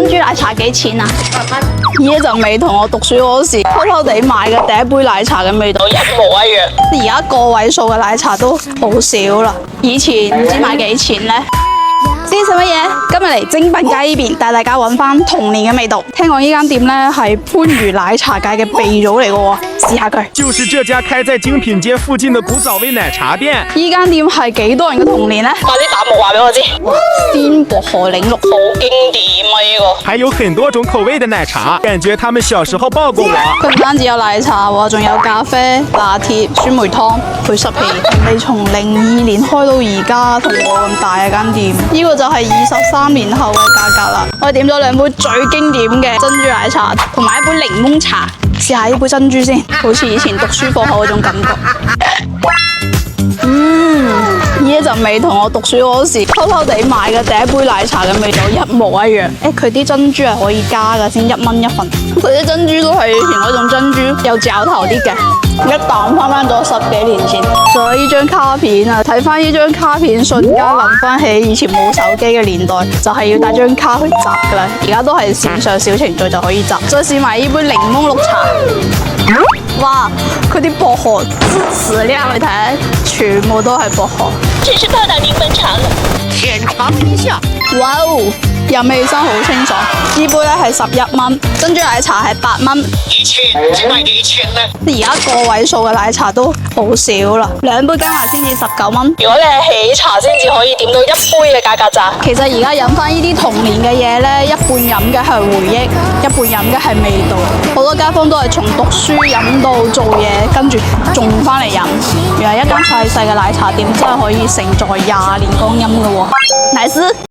珍珠奶茶幾錢啊？8蚊，呢一陣味同我讀書嗰時偷偷地買嘅第一杯奶茶嘅味道一模一樣。而家個位數嘅奶茶都好少啦，以前唔知買幾錢呢？知食乜嘢？今日嚟精品街呢邊帶大家揾翻童年嘅味道。聽講呢間店呢係番禺奶茶界嘅鼻祖嚟嘅喎，試下佢。就是這家開在精品街附近的古早味奶茶店。呢間店係幾多人嘅童年呢？快啲彈幕話俾我知。鮮薄荷檸綠，好經典啊呢個。還有很多種口味的奶茶，感覺他們小時候爆過我。佢唔單止有奶茶喎，仲有咖啡、拿鐵、酸梅湯、配濕皮。你從02年開到而家，同我咁大嘅間店，呢個就係23年後嘅價格啦。我哋點咗兩杯最經典嘅珍珠奶茶，同埋一杯檸檬茶。試下呢杯珍珠先，好似以前讀書課後嗰種感覺。呢一陣味同我讀書嗰時偷偷地買嘅第一杯奶茶嘅味道一模一樣。佢啲珍珠係可以加㗎，先1蚊一份。佢啲珍珠都係以前嗰種珍珠，有嚼頭啲嘅。一啖翻咗10幾年前，仲有呢張卡片啊！睇翻呢張卡片，瞬間諗翻起以前冇手機嘅年代，就係要帶張卡去集㗎啦。而家都係線上小程序就可以集。再試埋呢杯檸檬綠茶。哇！佢啲薄荷質量你睇，全部都係薄荷。真是到達檸檬茶了，淺嘗一下。哇哦！飲起身好清爽。呢杯咧係11蚊，珍珠奶茶係8蚊。以前唔知賣幾錢呢？而家個位數嘅奶茶都好少啦，兩杯加埋先至19蚊。如果你係喜茶先至可以點到1杯嘅價格咋？其實而家飲翻呢啲童年嘅嘢呢，一半飲嘅係回憶，一半飲嘅係味道。好多街坊都係從讀書飲到做嘢，跟住仲翻嚟飲。原來一間細細嘅奶茶店真係可以承載20年光陰嘅喎。奶絲。